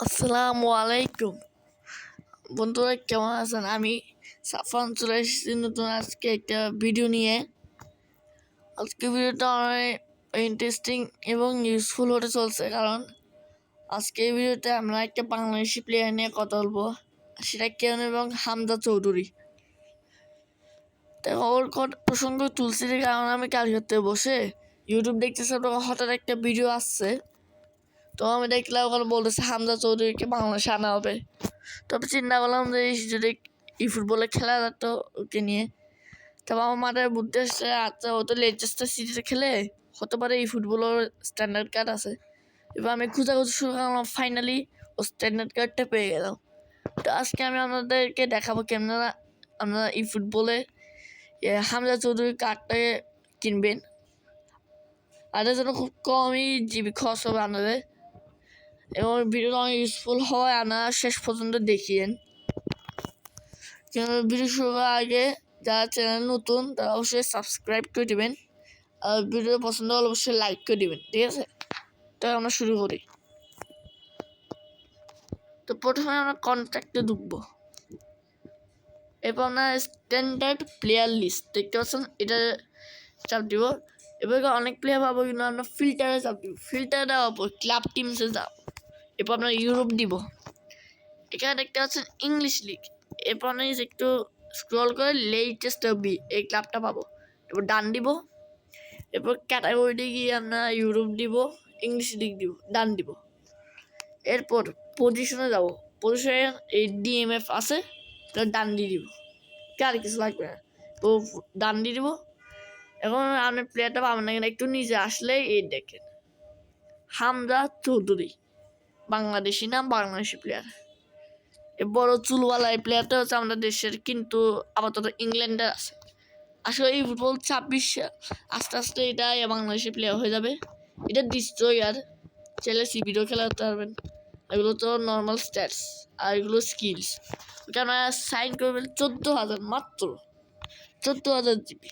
আসসালামু আলাইকুম বন্ধুরা, কেমন আছেন? আমি সাফান চলে এসেছি নতুন আজকে একটা ভিডিও নিয়ে। আজকে ভিডিওটা অনেক ইন্টারেস্টিং এবং ইউজফুল হতে চলছে, কারণ আজকে এই ভিডিওতে আমরা একটা বাংলাদেশি প্লেয়ার নিয়ে কথা বলবো, সেটা কেন এবং হামজা চৌধুরী। তো ওর প্রসঙ্গ তুলছি, কারণ আমি কালকে বসে ইউটিউব দেখতেছি, হঠাৎ একটা ভিডিও আসছে। তো আমি দেখলাম ওখানে বলতেছে হামজা চৌধুরীকে বাংলাদেশে আনা হবে। তবে চিন্তা করলাম যে যদি ফুটবলে খেলা যেত ওকে নিয়ে, তবে আমার মাথায় বুদ্ধি আসছে, আচ্ছা ও তো লেচেস্টার সিটিতে খেলে, হতে পারে এই ফুটবলের স্ট্যান্ডার্ড কার্ড আছে। এবার আমি খোঁজাখুঁজি শুরু করলাম, ফাইনালি ও স্ট্যান্ডার্ড কার্ডটা পেয়ে গেলাম। তো আজকে আমি আপনাদেরকে দেখাবো কেমন আপনারা এই ফুটবলে হামজা চৌধুরীর কার্ডটাকে কিনবেন। আর এর জন্য খুব কমই জিবি খরচ হবে আপনাদের, এবং ভিডিওটা অনেক ইউজফুল হয়। আপনারা শেষ পর্যন্ত দেখিয়েন। ভিডিও শুরু করার আগে যারা চ্যানেল নতুন তারা অবশ্যই সাবস্ক্রাইব করে দেবেন, আর ভিডিও পছন্দ হলে অবশ্যই লাইক করে দেবেন, ঠিক আছে? তো আমরা শুরু করি। তো প্রথমে আমরা কন্ট্যাক্টে ঢুকবো, এরপর আমরা স্ট্যান্ডার্ড প্লেয়ার লিস্ট দেখতে পাচ্ছেন, এটা চাপ দিব। এবার অনেক প্লেয়ার পাবো, কিন্তু আমরা ফিল্টারে চাপ দিব। ফিল্টারে দেওয়ার পর ক্লাব টিমসে যাব, এরপর আমরা ইউরোপ দিব। এখানে দেখতে পাচ্ছেন ইংলিশ লিগ। এরপর আমরা একটু স্ক্রল করে লেটেস্টার বি এই ক্লাবটা পাবো, এরপর ডান দিব। এরপর ক্যাটাগরিতে গিয়ে আমরা ইউরোপ দিব, ইংলিশ লিগ দিব, ডান দিব। এরপর পজিশনে যাব, পজিশনে এই ডিএমএফ আছে, ডান দিয়ে দিব, আর কিছু লাগবে না। তো ডান দিয়ে দিব। এখন আপনি প্লেয়ারটা পাবেন না, একটু নিচে আসলে এই দেখেন হামজা চৌধুরী, বাংলাদেশি নাম, বাংলাদেশি প্লেয়ার। বড় চুলওয়ালা এই প্লেয়ারটা হচ্ছে আমাদের দেশের, কিন্তু আপাতত ইংল্যান্ডের আছে। আসলে এই ফুটবল 26 আস্তে আস্তে এটা বাংলাদেশের প্লেয়ার হয়ে যাবে। এটা ডিস্ট্রয়ার, ছেলে সিবিরও খেলাতে পারবেন। এগুলো তো নর্মাল স্ট্যাটস, আর এগুলো স্কিলস। ওকে আমরা সাইন করবেন 14,000, মাত্র 14,000 জিবি।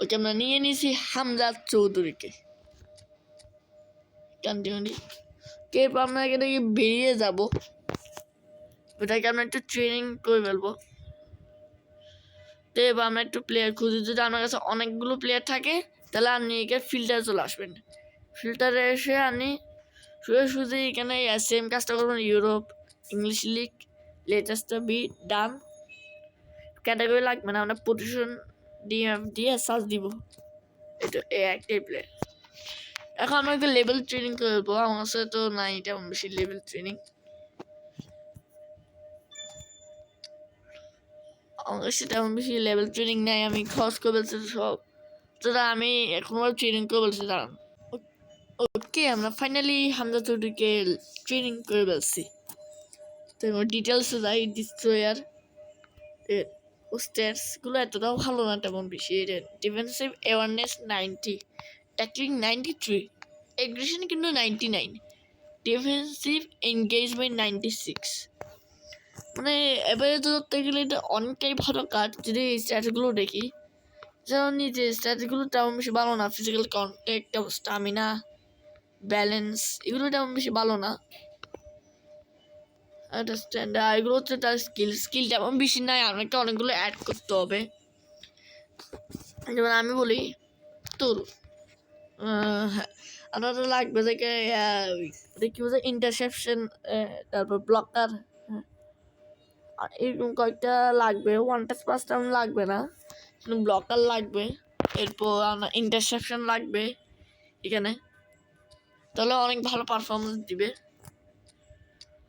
ওকে আমরা নিয়ে নিয়েছি হামজা চৌধুরীকে। কন্টিনিউ। এরপর আমরা এখানে বেরিয়ে যাব, ওটাকে আমরা একটু ট্রেনিং করে ফেলবো। তো এবার আমরা একটু প্লেয়ার খুঁজি। যদি আপনার কাছে অনেকগুলো প্লেয়ার থাকে তাহলে আপনি এখানে ফিল্টারে চলে আসবেন। ফিল্টারে এসে আপনি শুধু এখানে সেম কাজটা করবেন, ইউরোপ, ইংলিশ লিগ, লেটেস্টার বি, ডান। ক্যাটাগরি লাগবে না, আমরা পজিশন দিয়ে সার্চ দিব। এটা একটাই প্লেয়ার। এখন আমরা একটু লেভেল ট্রেনিং করবো। আমার কাছে তো নাই তেমন বেশি লেভেল ট্রেনিং, আমার কাছে তেমন বেশি লেভেল ট্রেনিং নেই। আমি খরচ করে বলছি সব, তো আমি এখন ট্রেনিং করে বলছি দাঁড়ান। ওকে, আমরা ফাইনালি হামজা চৌধুরীকে ট্রেনিং করে ফেলছি। তো ডিটেলসে যাই। ডিস্ট্রয়ার ও স্ট্যাটসগুলো এতটাও ভালো না তেমন বেশি। ডিফেন্সিভ অ্যাওয়ারনেস 90, ট্যাকলিং 93, এগ্রেশন কিন্তু 99, ডিফেন্সিভ এনগেজমেন্ট 96। মানে এবারে তো ধরতে গেলে এটা অনেকটাই ভালো কাজ যদি এই স্ট্যাটসগুলো দেখি। যেমন নিজে স্ট্যাটসগুলো তেমন বেশি ভালো না, ফিজিক্যাল কন্ট্যাক্ট, স্টামিনা, ব্যালেন্স, এগুলো তেমন বেশি ভালো না। এগুলো হচ্ছে তার স্কিল তেমন বেশি নাই, আমাকে অনেকগুলো অ্যাড করতে হবে। যেমন আমি বলি তোর আপনার লাগবে থেকে কি বলছে ইন্টারসেপশন, তারপর ব্লকার, এরকম কয়েকটা লাগবে। ওয়ান টাচ পাস তেমন লাগবে না, কিন্তু ব্লকার লাগবে। এরপর আপনার ইন্টারসেপশন লাগবে এখানে, তাহলে অনেক ভালো পারফরমেন্স দিবে।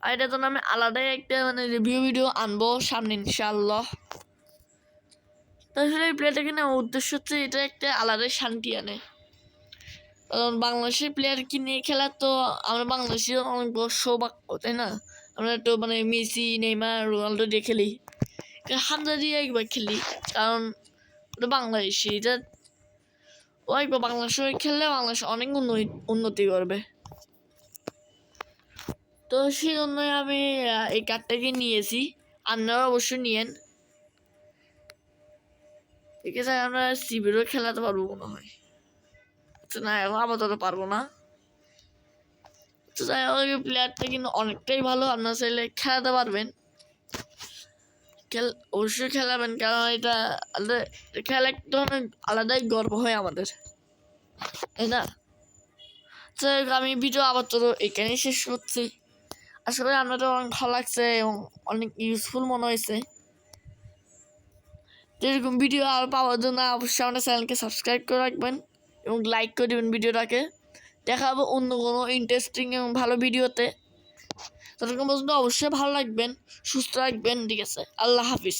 আর এটার জন্য আমি আলাদাই একটা রিভিউ ভিডিও আনবো সামনে ইনশাআল্লাহ। তাহলে এই প্লেয়ারটাকে না উদ্দেশ্য হচ্ছে এটা একটা আলাদাই শান্তি আনে, কারণ বাংলাদেশের প্লেয়ার কিনে খেলা তো আমরা বাংলাদেশের অনেক বড় সৌভাগ্য, তাই না? আমরা তো মেসি, নেইমার, রোনাল্ডো দিয়ে খেলি, হামজা দিয়ে একবার খেলি, কারণ ওটা বাংলাদেশি। এটা ও একবার বাংলাদেশে খেললে বাংলাদেশ অনেক উন্নতি করবে। তো সেই জন্যই আমি এই কার্ডটাকে নিয়েছি, আপনারা অবশ্যই নিয়েন, ঠিক আছে? আমরা সিবিরও খেলাতে পারবো মনে হয়, না এখন আপাতত পারবো না। তো যাই হোক এই প্লেয়ারটা কিন্তু অনেকটাই ভালো, আপনারা চাইলে খেলাতে পারবেন, অবশ্যই খেলাবেন, কারণ এটা খেলা এক ধরনের আলাদাই গর্ব হয় আমাদের, তাই না? যাই হোক আমি ভিডিও আপাতত এখানেই শেষ করছি। আশা করি আপনাদের অনেক ভালো লাগছে এবং অনেক ইউজফুল মনে হয়েছে। এরকম ভিডিও আর পাওয়ার জন্য অবশ্যই আমাদের চ্যানেলকে সাবস্ক্রাইব করে রাখবেন এবং লাইক করে দেবেন ভিডিওটাকে। দেখা হবে অন্য কোনো ইন্টারেস্টিং এবং ভালো ভিডিওতে। ততক্ষণ পর্যন্ত অবশ্যই ভালো রাখবেন, সুস্থ রাখবেন, ঠিক আছে? আল্লাহ হাফিজ।